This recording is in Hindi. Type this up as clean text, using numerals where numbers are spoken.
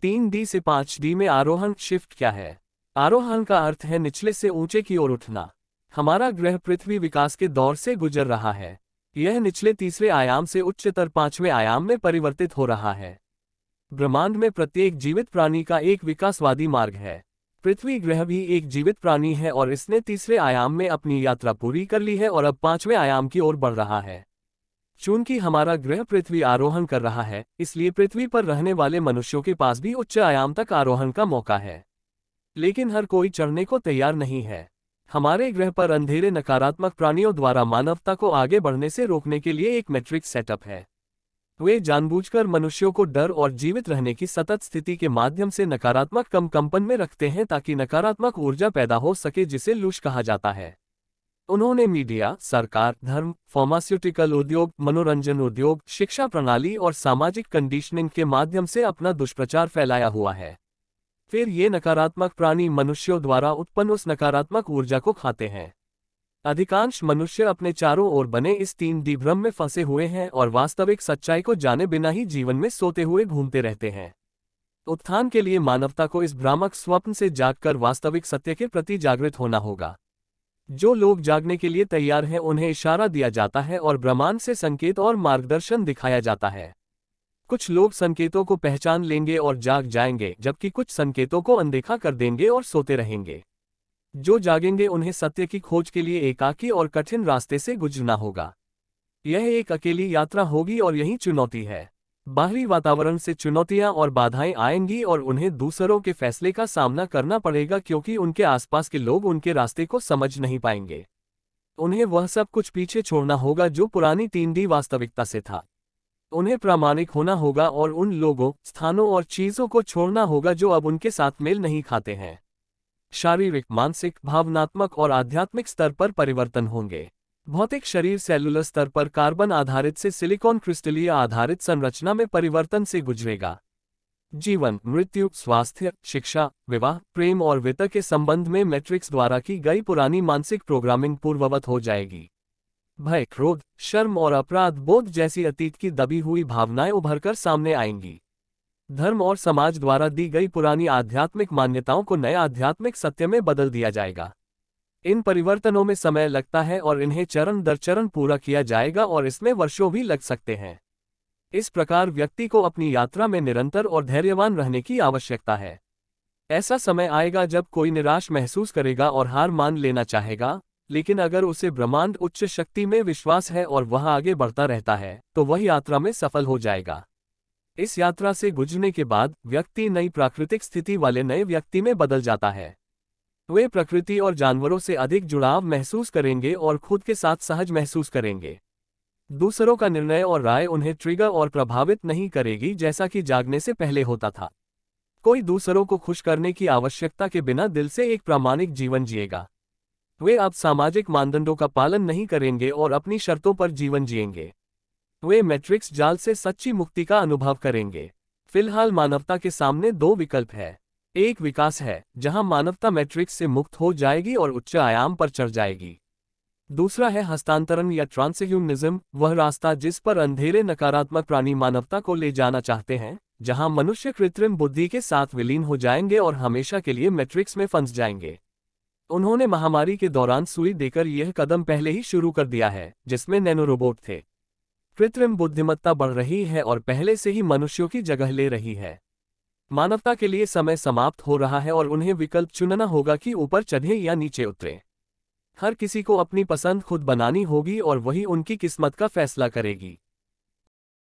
3D से 5D में आरोहण शिफ्ट क्या है? आरोहण का अर्थ है निचले से ऊंचे की ओर उठना। हमारा ग्रह पृथ्वी विकास के दौर से गुजर रहा है। यह निचले तीसरे आयाम से उच्चतर पांचवें आयाम में परिवर्तित हो रहा है। ब्रह्मांड में प्रत्येक जीवित प्राणी का एक विकासवादी मार्ग है। पृथ्वी ग्रह भी एक जीवित प्राणी है और इसने तीसरे आयाम में अपनी यात्रा पूरी कर ली है और अब पांचवें आयाम की ओर बढ़ रहा है। चूंकि हमारा ग्रह पृथ्वी आरोहण कर रहा है, इसलिए पृथ्वी पर रहने वाले मनुष्यों के पास भी उच्च आयाम तक आरोहण का मौका है। लेकिन हर कोई चढ़ने को तैयार नहीं है। हमारे ग्रह पर अंधेरे नकारात्मक प्राणियों द्वारा मानवता को आगे बढ़ने से रोकने के लिए एक मैट्रिक्स सेटअप है। वे जानबूझकर मनुष्यों को डर और जीवित रहने की सतत स्थिति के माध्यम से नकारात्मक कंपन में रखते हैं ताकि नकारात्मक ऊर्जा पैदा हो सके जिसे लूश कहा जाता है। उन्होंने मीडिया, सरकार, धर्म, फार्मास्यूटिकल उद्योग, मनोरंजन उद्योग, शिक्षा प्रणाली और सामाजिक कंडीशनिंग के माध्यम से अपना दुष्प्रचार फैलाया हुआ है। फिर ये नकारात्मक प्राणी मनुष्यों द्वारा उत्पन्न उस नकारात्मक ऊर्जा को खाते हैं। अधिकांश मनुष्य अपने चारों ओर बने इस 3D भ्रम में फंसे हुए हैं और वास्तविक सच्चाई को जाने बिना ही जीवन में सोते हुए घूमते रहते हैं। उत्थान के लिए मानवता को इस भ्रामक स्वप्न से जागकर वास्तविक सत्य के प्रति जागृत होना होगा। जो लोग जागने के लिए तैयार हैं उन्हें इशारा दिया जाता है और ब्रह्मांड से संकेत और मार्गदर्शन दिखाया जाता है। कुछ लोग संकेतों को पहचान लेंगे और जाग जाएंगे, जबकि कुछ संकेतों को अनदेखा कर देंगे और सोते रहेंगे। जो जागेंगे उन्हें सत्य की खोज के लिए एकाकी और कठिन रास्ते से गुजरना होगा। यह एक अकेली यात्रा होगी और यही चुनौती है। बाहरी वातावरण से चुनौतियां और बाधाएं आएंगी और उन्हें दूसरों के फैसले का सामना करना पड़ेगा क्योंकि उनके आसपास के लोग उनके रास्ते को समझ नहीं पाएंगे। उन्हें वह सब कुछ पीछे छोड़ना होगा जो पुरानी 3D वास्तविकता से था। उन्हें प्रामाणिक होना होगा और उन लोगों, स्थानों और चीजों को छोड़ना होगा जो अब उनके साथ मेल नहीं खाते हैं। शारीरिक, मानसिक, भावनात्मक और आध्यात्मिक स्तर पर परिवर्तन होंगे। भौतिक शरीर सेलुलर स्तर पर कार्बन आधारित से सिलिकॉन क्रिस्टलीय आधारित संरचना में परिवर्तन से गुजरेगा। जीवन, मृत्यु, स्वास्थ्य, शिक्षा, विवाह, प्रेम और वित्त के संबंध में मैट्रिक्स द्वारा की गई पुरानी मानसिक प्रोग्रामिंग पूर्ववत हो जाएगी। भय, क्रोध, शर्म और अपराध बोध जैसी अतीत की दबी हुई भावनाएं उभरकर सामने आएंगी। धर्म और समाज द्वारा दी गई पुरानी आध्यात्मिक मान्यताओं को नए आध्यात्मिक सत्य में बदल दिया जाएगा। इन परिवर्तनों में समय लगता है और इन्हें चरण दर चरण पूरा किया जाएगा और इसमें वर्षों भी लग सकते हैं। इस प्रकार व्यक्ति को अपनी यात्रा में निरंतर और धैर्यवान रहने की आवश्यकता है। ऐसा समय आएगा जब कोई निराश महसूस करेगा और हार मान लेना चाहेगा, लेकिन अगर उसे ब्रह्मांड उच्च शक्ति में विश्वास है और वह आगे बढ़ता रहता है, तो वह यात्रा में सफल हो जाएगा। इस यात्रा से गुजरने के बाद व्यक्ति नई प्राकृतिक स्थिति वाले नए व्यक्ति में बदल जाता है। वे प्रकृति और जानवरों से अधिक जुड़ाव महसूस करेंगे और खुद के साथ सहज महसूस करेंगे। दूसरों का निर्णय और राय उन्हें ट्रिगर और प्रभावित नहीं करेगी जैसा कि जागने से पहले होता था। कोई दूसरों को खुश करने की आवश्यकता के बिना दिल से एक प्रामाणिक जीवन जिएगा। वे अब सामाजिक मानदंडों का पालन नहीं करेंगे और अपनी शर्तों पर जीवन जिएंगे। वे मैट्रिक्स जाल से सच्ची मुक्ति का अनुभव करेंगे। फिलहाल मानवता के सामने दो विकल्प है। एक विकास है, जहां मानवता मैट्रिक्स से मुक्त हो जाएगी और उच्च आयाम पर चढ़ जाएगी। दूसरा है हस्तांतरण या ट्रांसह्यूमनिज्म, वह रास्ता जिस पर अंधेरे नकारात्मक प्राणी मानवता को ले जाना चाहते हैं, जहां मनुष्य कृत्रिम बुद्धि के साथ विलीन हो जाएंगे और हमेशा के लिए मैट्रिक्स में फंस जाएंगे। उन्होंने महामारी के दौरान सुई देकर यह कदम पहले ही शुरू कर दिया है, जिसमें नैनो रोबोट थे। कृत्रिम बुद्धिमत्ता बढ़ रही है और पहले से ही मनुष्यों की जगह ले रही है। मानवता के लिए समय समाप्त हो रहा है और उन्हें विकल्प चुनना होगा कि ऊपर चढ़े या नीचे उतरे। हर किसी को अपनी पसंद खुद बनानी होगी और वही उनकी किस्मत का फैसला करेगी।